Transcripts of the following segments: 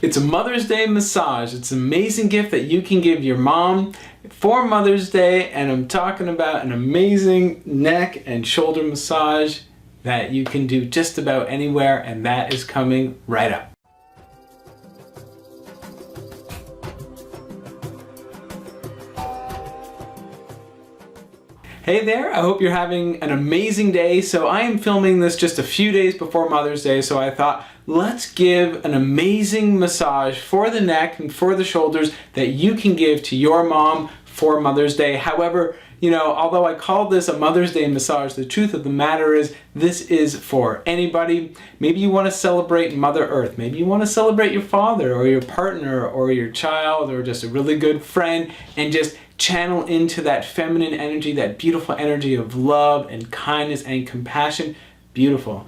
It's a Mother's Day massage. It's an amazing gift that you can give your mom for Mother's Day, and I'm talking about an amazing neck and shoulder massage that you can do just about anywhere, and that is coming right up. Hey there, I hope you're having an amazing day. So I am filming this just a few days before Mother's Day, so I thought let's give an amazing massage for the neck and for the shoulders that you can give to your mom for Mother's Day. However, you know, although I call this a Mother's Day massage, the truth of the matter is this is for anybody. Maybe you want to celebrate Mother Earth. Maybe you want to celebrate your father or your partner or your child or just a really good friend, and just channel into that feminine energy, that beautiful energy of love and kindness and compassion. Beautiful.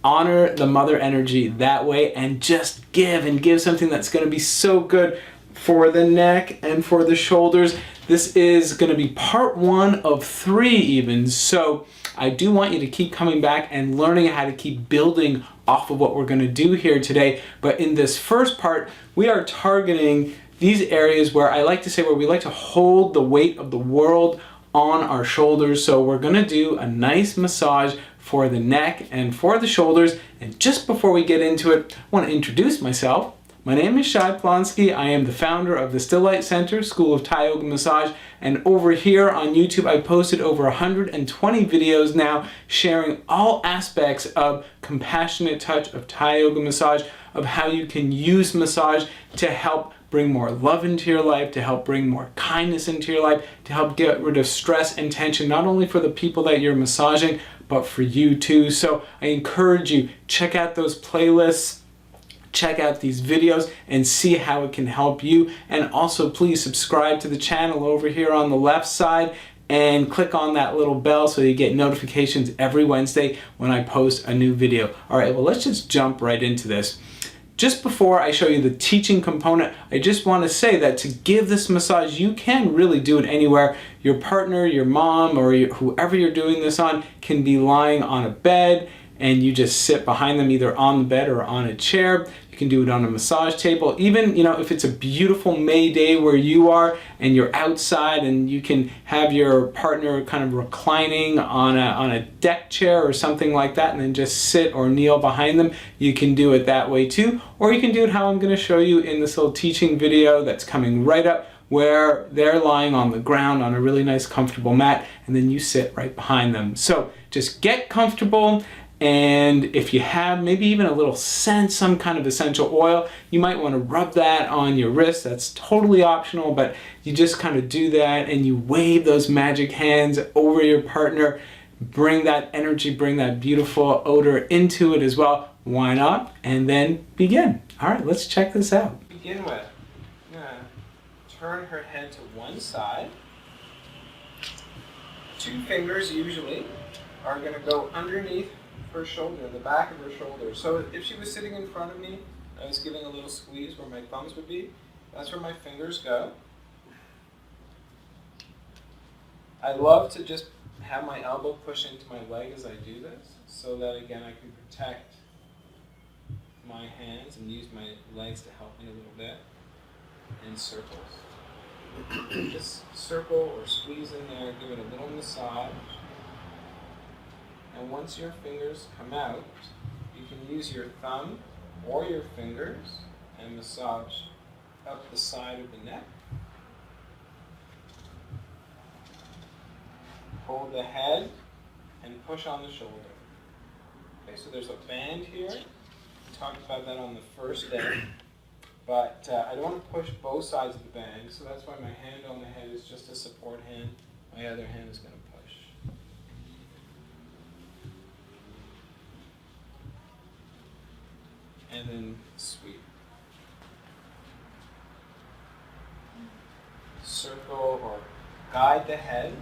Honor the mother energy that way and just give, and give something that's going to be so good for the neck and for the shoulders. This is going to be part 1 of 3 even, so I do want you to keep coming back and learning how to keep building off of what we're going to do here today. But in this first part, we are targeting these areas where I like to say where we like to hold the weight of the world on our shoulders. So we're going to do a nice massage for the neck and for the shoulders. And just before we get into it, I want to introduce myself. My name is Shai. I am the founder of the Still Light Center School of Thai Yoga Massage, and over here on YouTube I posted over 120 videos now sharing all aspects of compassionate touch of Thai Yoga Massage, of how you can use massage to help bring more love into your life, to help bring more kindness into your life, to help get rid of stress and tension, not only for the people that you're massaging, but for you too. So I encourage you, check out those playlists, check out these videos and see how it can help you. And also please subscribe to the channel over here on the left side and click on that little bell so you get notifications every Wednesday when I post a new video. All right, well, let's just jump right into this. Just before I show you the teaching component, I just want to say that to give this massage, you can really do it anywhere. Your partner, your mom, or whoever you're doing this on can be lying on a bed, and you just sit behind them either on the bed or on a chair. You can do it on a massage table. Even, you know, if it's a beautiful May day where you are and you're outside, and you can have your partner kind of reclining on a deck chair or something like that, and then just sit or kneel behind them. You can do it that way too. Or you can do it how I'm going to show you in this little teaching video that's coming right up, where they're lying on the ground on a really nice comfortable mat, and then you sit right behind them. So just get comfortable. And if you have maybe even a little scent, some kind of essential oil, you might want to rub that on your wrist. That's totally optional, but you just kind of do that and you wave those magic hands over your partner. Bring that energy, bring that beautiful odor into it as well. Why not? And then begin. All right, let's check this out. To begin with, I'm gonna turn her head to one side. 2 fingers usually are gonna go underneath her shoulder, the back of her shoulder. So if she was sitting in front of me, I was giving a little squeeze where my thumbs would be. That's where my fingers go. I love to just have my elbow push into my leg as I do this, so that again I can protect my hands and use my legs to help me a little bit in circles. Just circle or squeeze in there, give it a little massage. And once your fingers come out, you can use your thumb or your fingers and massage up the side of the neck. Hold the head and push on the shoulder. Okay, so there's a band here. We talked about that on the first day. But I don't want to push both sides of the band, so that's why my hand on the head is just a support hand. My other hand is going to push. And then sweep. Circle or guide the head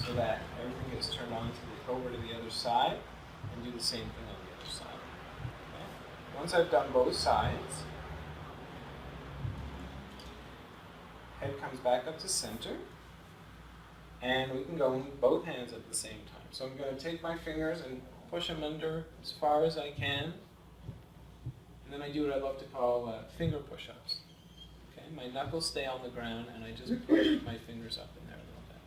so that everything is turned on over to the other side, and do the same thing on the other side. Okay? Once I've done both sides, head comes back up to center, and we can go in both hands at the same time. So I'm going to take my fingers and push them under as far as I can, And then I do what I love to call finger push-ups. Okay, my knuckles stay on the ground and I just push my fingers up in there a little bit.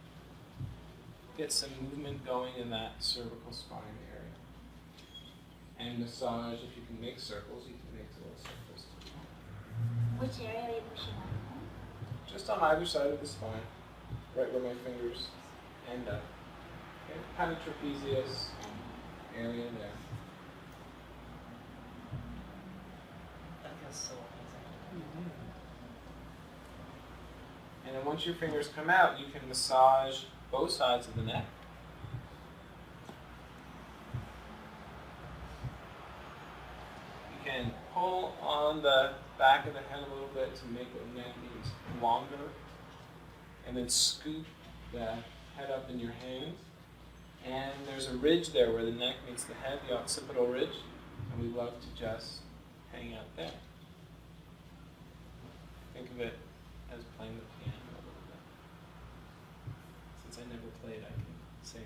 Get some movement going in that cervical spine area. And massage, if you can make circles, you can make little circles. Which area are you pushing on? Just on either side of the spine, right where my fingers end up. Okay, kind of trapezius area there. That feels so amazing. And then once your fingers come out, you can massage both sides of the neck. You can pull on the back of the head a little bit to make the neck longer, and then scoop the head up in your hands. And there's a ridge there where the neck meets the head, the occipital ridge, and we love to just hang out there. Think of it as playing the piano a little bit. Since I never played, I can say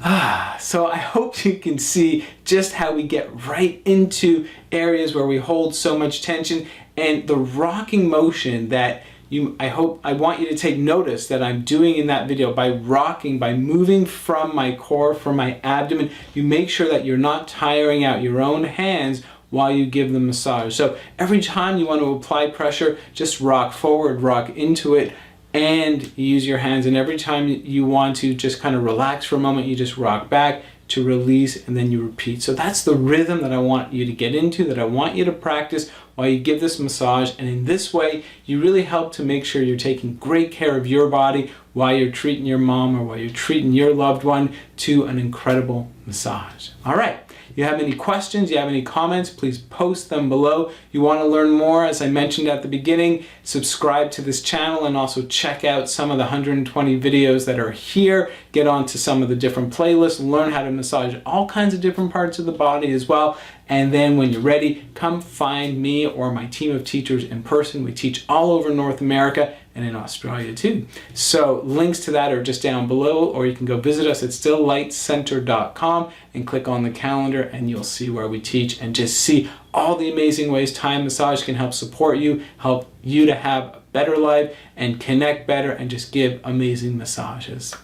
that. So I hope you can see just how we get right into areas where we hold so much tension, and the rocking motion that I want you to take notice that I'm doing in that video by rocking, by moving from my core, from my abdomen. You make sure that you're not tiring out your own hands while you give the massage. So every time you want to apply pressure, just rock forward, rock into it, and you use your hands. And every time you want to just kind of relax for a moment, you just rock back to release, and then you repeat. So that's the rhythm that I want you to get into, that I want you to practice while you give this massage. And in this way, you really help to make sure you're taking great care of your body while you're treating your mom or while you're treating your loved one to an incredible massage. All right. You have any questions, you have any comments, please post them below. You want to learn more, as I mentioned at the beginning, subscribe to this channel and also check out some of the 120 videos that are here. Get onto some of the different playlists, learn how to massage all kinds of different parts of the body as well. And then when you're ready, come find me or my team of teachers in person. We teach all over North America and in Australia too. So links to that are just down below, or you can go visit us at stilllightcenter.com and click on the calendar, and you'll see where we teach and just see all the amazing ways Thai massage can help support you, help you to have a better life and connect better and just give amazing massages.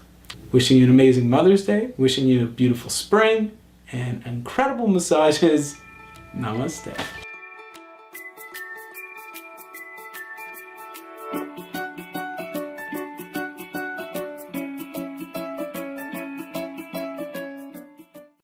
Wishing you an amazing Mother's Day, wishing you a beautiful spring and incredible massages. Namaste.